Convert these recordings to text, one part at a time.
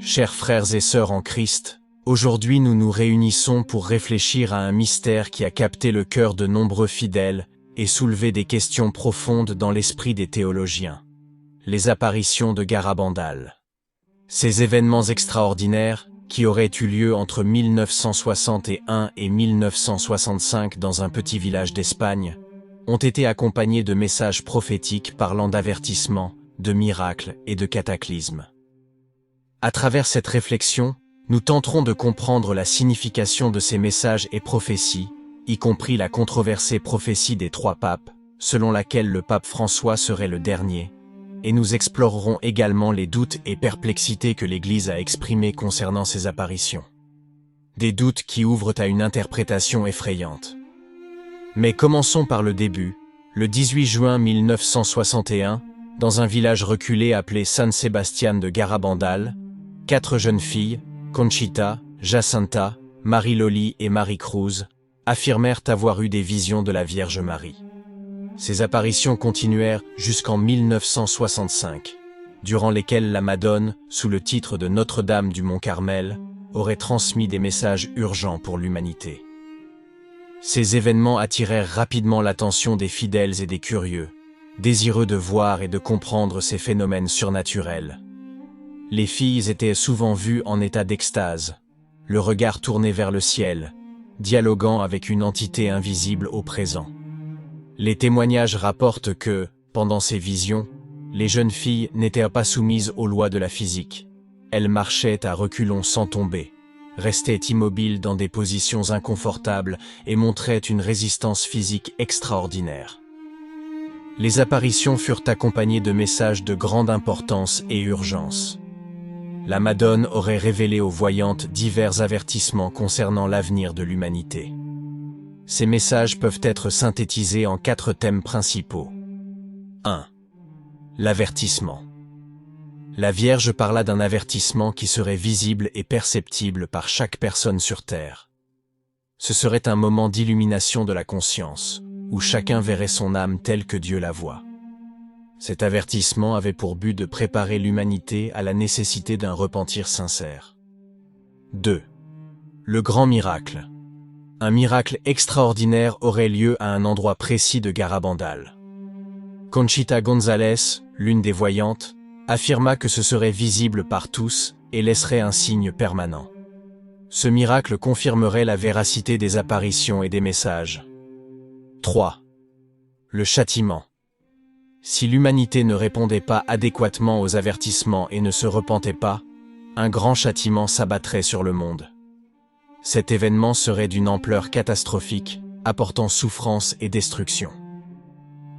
Chers frères et sœurs en Christ, aujourd'hui nous nous réunissons pour réfléchir à un mystère qui a capté le cœur de nombreux fidèles et soulevé des questions profondes dans l'esprit des théologiens. Les apparitions de Garabandal. Ces événements extraordinaires, qui auraient eu lieu entre 1961 et 1965 dans un petit village d'Espagne, ont été accompagnés de messages prophétiques parlant d'avertissements, de miracles et de cataclysmes. À travers cette réflexion, nous tenterons de comprendre la signification de ces messages et prophéties, y compris la controversée prophétie des 3 papes, selon laquelle le pape François serait le dernier, et nous explorerons également les doutes et perplexités que l'Église a exprimés concernant ces apparitions. Des doutes qui ouvrent à une interprétation effrayante. Mais commençons par le début, le 18 juin 1961, dans un village reculé appelé San Sebastián de Garabandal, 4 jeunes filles, Conchita, Jacinta, Marie-Loli et Marie-Cruz, affirmèrent avoir eu des visions de la Vierge Marie. Ces apparitions continuèrent jusqu'en 1965, durant lesquelles la Madone, sous le titre de Notre-Dame du Mont-Carmel, aurait transmis des messages urgents pour l'humanité. Ces événements attirèrent rapidement l'attention des fidèles et des curieux, désireux de voir et de comprendre ces phénomènes surnaturels. Les filles étaient souvent vues en état d'extase, le regard tourné vers le ciel, dialoguant avec une entité invisible au présent. Les témoignages rapportent que, pendant ces visions, les jeunes filles n'étaient pas soumises aux lois de la physique. Elles marchaient à reculons sans tomber, restaient immobiles dans des positions inconfortables et montraient une résistance physique extraordinaire. Les apparitions furent accompagnées de messages de grande importance et urgence. La Madone aurait révélé aux voyantes divers avertissements concernant l'avenir de l'humanité. Ces messages peuvent être synthétisés en 4 thèmes principaux. 1. L'avertissement. La Vierge parla d'un avertissement qui serait visible et perceptible par chaque personne sur Terre. Ce serait un moment d'illumination de la conscience, où chacun verrait son âme telle que Dieu la voit. Cet avertissement avait pour but de préparer l'humanité à la nécessité d'un repentir sincère. 2. Le grand miracle. Un miracle extraordinaire aurait lieu à un endroit précis de Garabandal. Conchita González, l'une des voyantes, affirma que ce serait visible par tous et laisserait un signe permanent. Ce miracle confirmerait la véracité des apparitions et des messages. 3. Le châtiment. Si l'humanité ne répondait pas adéquatement aux avertissements et ne se repentait pas, un grand châtiment s'abattrait sur le monde. Cet événement serait d'une ampleur catastrophique, apportant souffrance et destruction.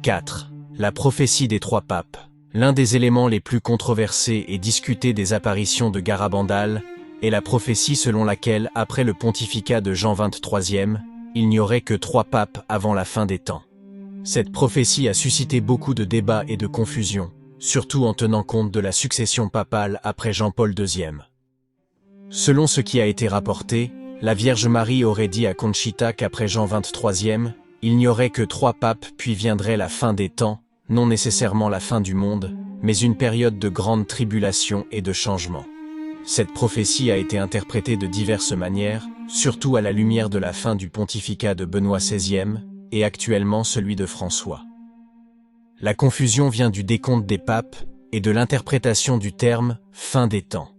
4. La prophétie des 3 papes. L'un des éléments les plus controversés et discutés des apparitions de Garabandal est la prophétie selon laquelle, après le pontificat de Jean XXIIIe, il n'y aurait que 3 papes avant la fin des temps. Cette prophétie a suscité beaucoup de débats et de confusion, surtout en tenant compte de la succession papale après Jean-Paul II. Selon ce qui a été rapporté, la Vierge Marie aurait dit à Conchita qu'après Jean XXIIIe, il n'y aurait que 3 papes puis viendrait la fin des temps, non nécessairement la fin du monde, mais une période de grande tribulation et de changement. Cette prophétie a été interprétée de diverses manières, surtout à la lumière de la fin du pontificat de Benoît XVI, et actuellement celui de François. La confusion vient du décompte des papes et de l'interprétation du terme « fin des temps ».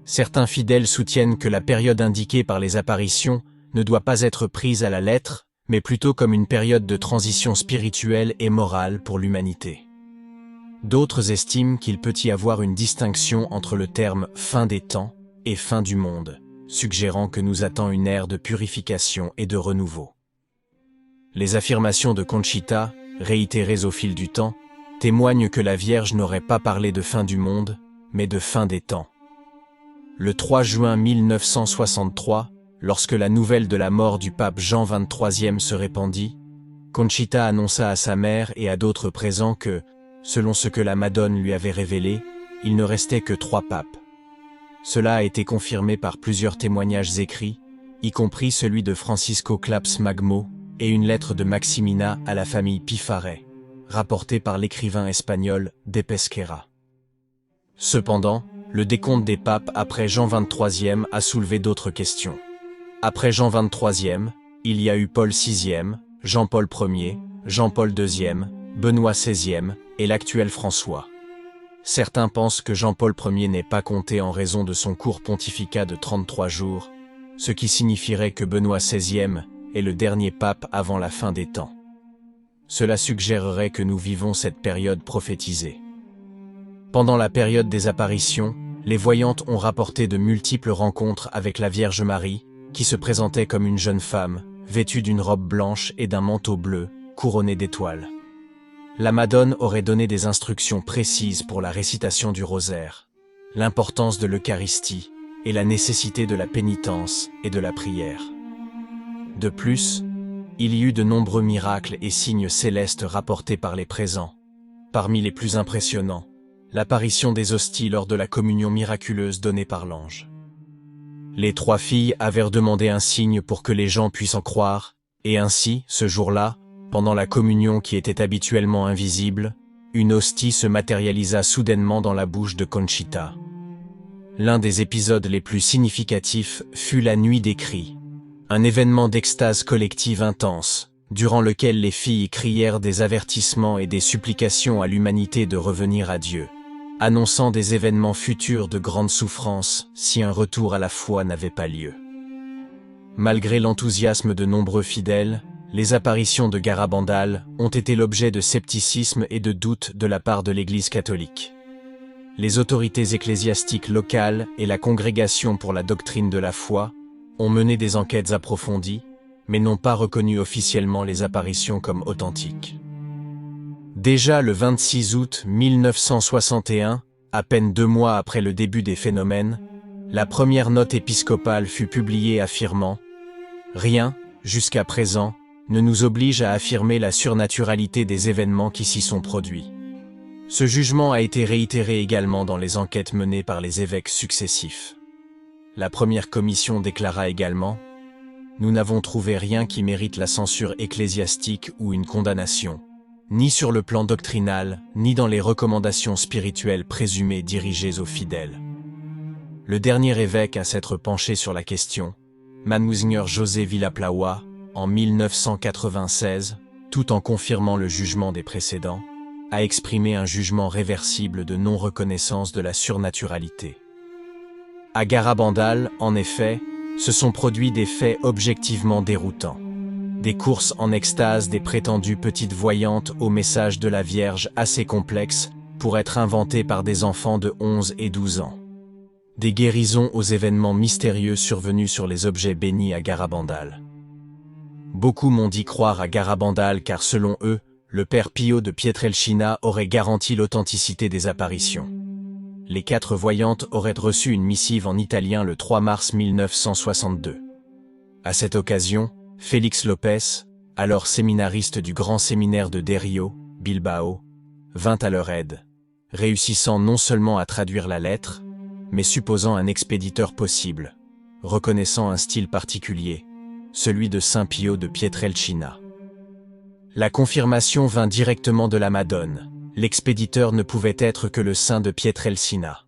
Certains fidèles soutiennent que la période indiquée par les apparitions ne doit pas être prise à la lettre, mais plutôt comme une période de transition spirituelle et morale pour l'humanité. D'autres estiment qu'il peut y avoir une distinction entre le terme « fin des temps » et « fin du monde », suggérant que nous attend une ère de purification et de renouveau. Les affirmations de Conchita, réitérées au fil du temps, témoignent que la Vierge n'aurait pas parlé de fin du monde, mais de fin des temps. Le 3 juin 1963, lorsque la nouvelle de la mort du pape Jean XXIIIe se répandit, Conchita annonça à sa mère et à d'autres présents que, selon ce que la Madone lui avait révélé, il ne restait que 3 papes. Cela a été confirmé par plusieurs témoignages écrits, y compris celui de Francisco Claps Magmo, et une lettre de Maximina à la famille Pifaré, rapportée par l'écrivain espagnol De Pesquera. Cependant, le décompte des papes après Jean XXIII a soulevé d'autres questions. Après Jean XXIII, il y a eu Paul VI, Jean-Paul Ier, Jean-Paul II, Benoît XVI et l'actuel François. Certains pensent que Jean-Paul Ier n'est pas compté en raison de son court pontificat de 33 jours, ce qui signifierait que Benoît XVI est le dernier pape avant la fin des temps. Cela suggérerait que nous vivons cette période prophétisée. Pendant la période des apparitions, les voyantes ont rapporté de multiples rencontres avec la Vierge Marie, qui se présentait comme une jeune femme, vêtue d'une robe blanche et d'un manteau bleu, couronné d'étoiles. La Madone aurait donné des instructions précises pour la récitation du rosaire, l'importance de l'Eucharistie et la nécessité de la pénitence et de la prière. De plus, il y eut de nombreux miracles et signes célestes rapportés par les présents. Parmi les plus impressionnants, l'apparition des hosties lors de la communion miraculeuse donnée par l'ange. Les trois filles avaient demandé un signe pour que les gens puissent en croire, et ainsi, ce jour-là, pendant la communion qui était habituellement invisible, une hostie se matérialisa soudainement dans la bouche de Conchita. L'un des épisodes les plus significatifs fut la nuit des cris, un événement d'extase collective intense, durant lequel les filles crièrent des avertissements et des supplications à l'humanité de revenir à Dieu, annonçant des événements futurs de grande souffrance si un retour à la foi n'avait pas lieu. Malgré l'enthousiasme de nombreux fidèles, les apparitions de Garabandal ont été l'objet de scepticisme et de doute de la part de l'Église catholique. Les autorités ecclésiastiques locales et la Congrégation pour la doctrine de la foi ont mené des enquêtes approfondies, mais n'ont pas reconnu officiellement les apparitions comme authentiques. Déjà le 26 août 1961, à peine 2 mois après le début des phénomènes, la première note épiscopale fut publiée affirmant « Rien, jusqu'à présent, ne nous oblige à affirmer la surnaturalité des événements qui s'y sont produits. » Ce jugement a été réitéré également dans les enquêtes menées par les évêques successifs. La première commission déclara également « Nous n'avons trouvé rien qui mérite la censure ecclésiastique ou une condamnation, ni sur le plan doctrinal, ni dans les recommandations spirituelles présumées dirigées aux fidèles. » Le dernier évêque à s'être penché sur la question, Mgr José Villaplaoua, en 1996, tout en confirmant le jugement des précédents, a exprimé un jugement réversible de non-reconnaissance de la surnaturalité. À Garabandal, en effet, se sont produits des faits objectivement déroutants. Des courses en extase des prétendues petites voyantes au message de la Vierge assez complexes pour être inventés par des enfants de 11 et 12 ans. Des guérisons aux événements mystérieux survenus sur les objets bénis à Garabandal. Beaucoup m'ont dit croire à Garabandal car selon eux, le père Pio de Pietrelcina aurait garanti l'authenticité des apparitions. Les 4 voyantes auraient reçu une missive en italien le 3 mars 1962. À cette occasion, Félix Lopez, alors séminariste du grand séminaire de Derio, Bilbao, vint à leur aide, réussissant non seulement à traduire la lettre, mais supposant un expéditeur possible, reconnaissant un style particulier, celui de Saint Pio de Pietrelcina. La confirmation vint directement de la Madone. L'expéditeur ne pouvait être que le saint de Pietrelcina.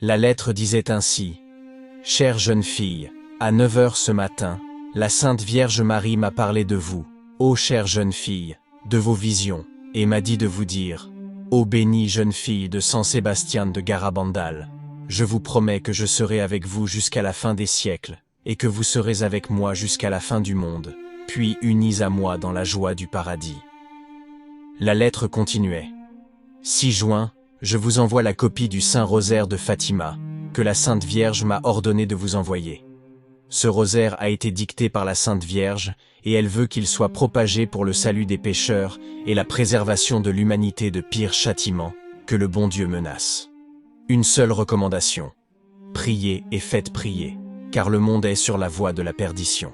La lettre disait ainsi « Chère jeune fille, à 9 heures ce matin, la Sainte Vierge Marie m'a parlé de vous, ô chère jeune fille, de vos visions, et m'a dit de vous dire « Ô bénie jeune fille de San Sébastien de Garabandal, je vous promets que je serai avec vous jusqu'à la fin des siècles, et que vous serez avec moi jusqu'à la fin du monde, puis unis à moi dans la joie du paradis. » La lettre continuait. 6 juin, je vous envoie la copie du Saint Rosaire de Fatima, que la Sainte Vierge m'a ordonné de vous envoyer. Ce rosaire a été dicté par la Sainte Vierge, et elle veut qu'il soit propagé pour le salut des pécheurs et la préservation de l'humanité de pires châtiments que le bon Dieu menace. Une seule recommandation. Priez et faites prier, car le monde est sur la voie de la perdition.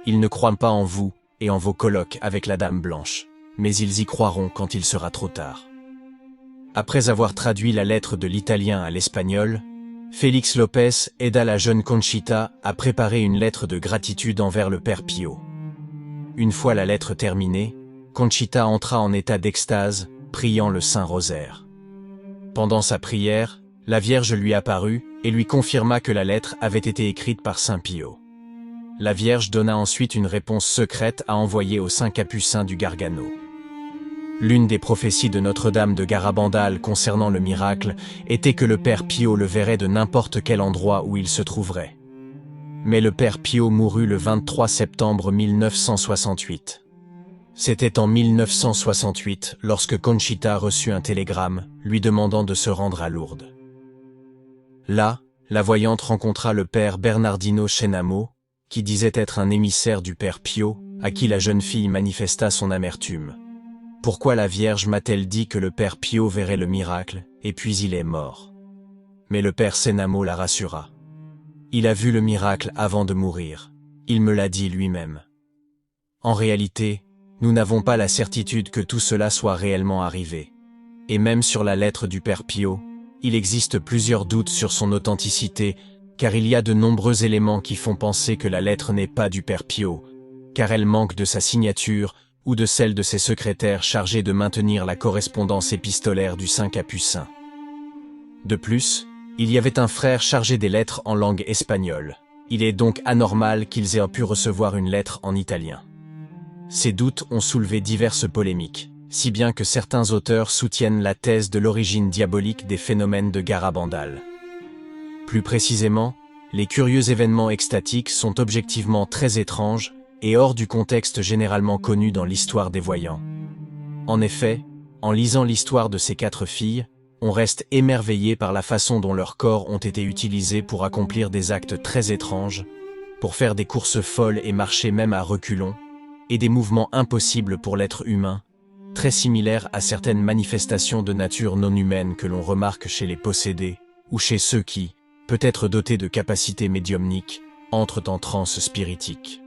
Ils ne croient pas en vous et en vos colloques avec la Dame Blanche, mais ils y croiront quand il sera trop tard. Après avoir traduit la lettre de l'italien à l'espagnol, Félix Lopez aida la jeune Conchita à préparer une lettre de gratitude envers le Père Pio. Une fois la lettre terminée, Conchita entra en état d'extase, priant le Saint Rosaire. Pendant sa prière, La Vierge lui apparut et lui confirma que la lettre avait été écrite par Saint Pio. La Vierge donna ensuite une réponse secrète à envoyer aux saints capucins du Gargano. L'une des prophéties de Notre-Dame de Garabandal concernant le miracle était que le Père Pio le verrait de n'importe quel endroit où il se trouverait. Mais le Père Pio mourut le 23 septembre 1968. C'était en 1968 lorsque Conchita reçut un télégramme lui demandant de se rendre à Lourdes. Là, la voyante rencontra le Père Bernardino Schenamo, qui disait être un émissaire du Père Pio, à qui la jeune fille manifesta son amertume. Pourquoi la Vierge m'a-t-elle dit que le Père Pio verrait le miracle, et puis il est mort? Mais le Père Schenamo la rassura. Il a vu le miracle avant de mourir. Il me l'a dit lui-même. En réalité, nous n'avons pas la certitude que tout cela soit réellement arrivé. Et même sur la lettre du Père Pio, il existe plusieurs doutes sur son authenticité, car il y a de nombreux éléments qui font penser que la lettre n'est pas du Père Pio, car elle manque de sa signature ou de celle de ses secrétaires chargés de maintenir la correspondance épistolaire du Saint Capucin. De plus, il y avait un frère chargé des lettres en langue espagnole. Il est donc anormal qu'ils aient pu recevoir une lettre en italien. Ces doutes ont soulevé diverses polémiques, si bien que certains auteurs soutiennent la thèse de l'origine diabolique des phénomènes de Garabandal. Plus précisément, les curieux événements extatiques sont objectivement très étranges et hors du contexte généralement connu dans l'histoire des voyants. En effet, en lisant l'histoire de ces 4 filles, on reste émerveillé par la façon dont leurs corps ont été utilisés pour accomplir des actes très étranges, pour faire des courses folles et marcher même à reculons, et des mouvements impossibles pour l'être humain, très similaires à certaines manifestations de nature non humaine que l'on remarque chez les possédés, ou chez ceux qui, peut-être dotés de capacités médiumniques, entrent en transe spiritique.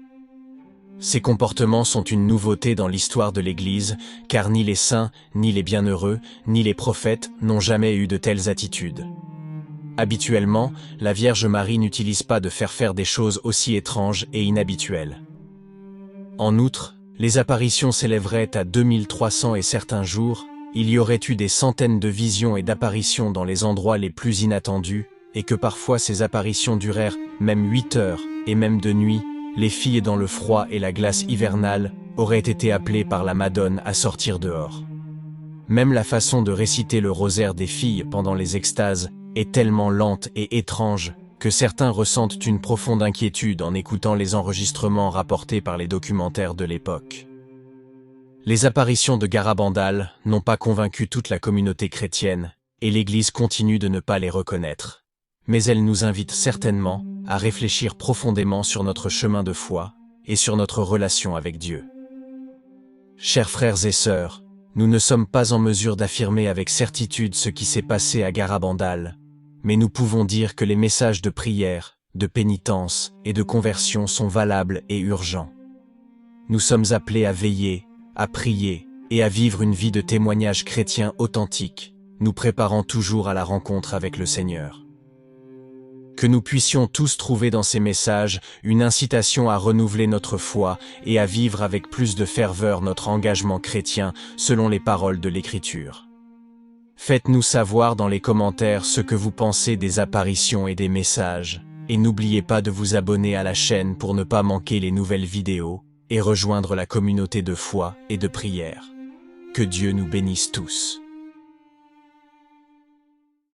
Ces comportements sont une nouveauté dans l'histoire de l'Église, car ni les saints, ni les bienheureux, ni les prophètes n'ont jamais eu de telles attitudes. Habituellement, la Vierge Marie n'utilise pas de faire des choses aussi étranges et inhabituelles. En outre, les apparitions s'élèveraient à 2300 et certains jours, il y aurait eu des centaines de visions et d'apparitions dans les endroits les plus inattendus, et que parfois ces apparitions durèrent même 8 heures, et même de nuit. Les filles dans le froid et la glace hivernale auraient été appelées par la Madone à sortir dehors. Même la façon de réciter le rosaire des filles pendant les extases est tellement lente et étrange que certains ressentent une profonde inquiétude en écoutant les enregistrements rapportés par les documentaires de l'époque. Les apparitions de Garabandal n'ont pas convaincu toute la communauté chrétienne, et l'Église continue de ne pas les reconnaître. Mais elle nous invite certainement à réfléchir profondément sur notre chemin de foi et sur notre relation avec Dieu. Chers frères et sœurs, nous ne sommes pas en mesure d'affirmer avec certitude ce qui s'est passé à Garabandal, mais nous pouvons dire que les messages de prière, de pénitence et de conversion sont valables et urgents. Nous sommes appelés à veiller, à prier et à vivre une vie de témoignage chrétien authentique, nous préparant toujours à la rencontre avec le Seigneur. Que nous puissions tous trouver dans ces messages une incitation à renouveler notre foi et à vivre avec plus de ferveur notre engagement chrétien selon les paroles de l'Écriture. Faites-nous savoir dans les commentaires ce que vous pensez des apparitions et des messages, et n'oubliez pas de vous abonner à la chaîne pour ne pas manquer les nouvelles vidéos et rejoindre la communauté de foi et de prière. Que Dieu nous bénisse tous.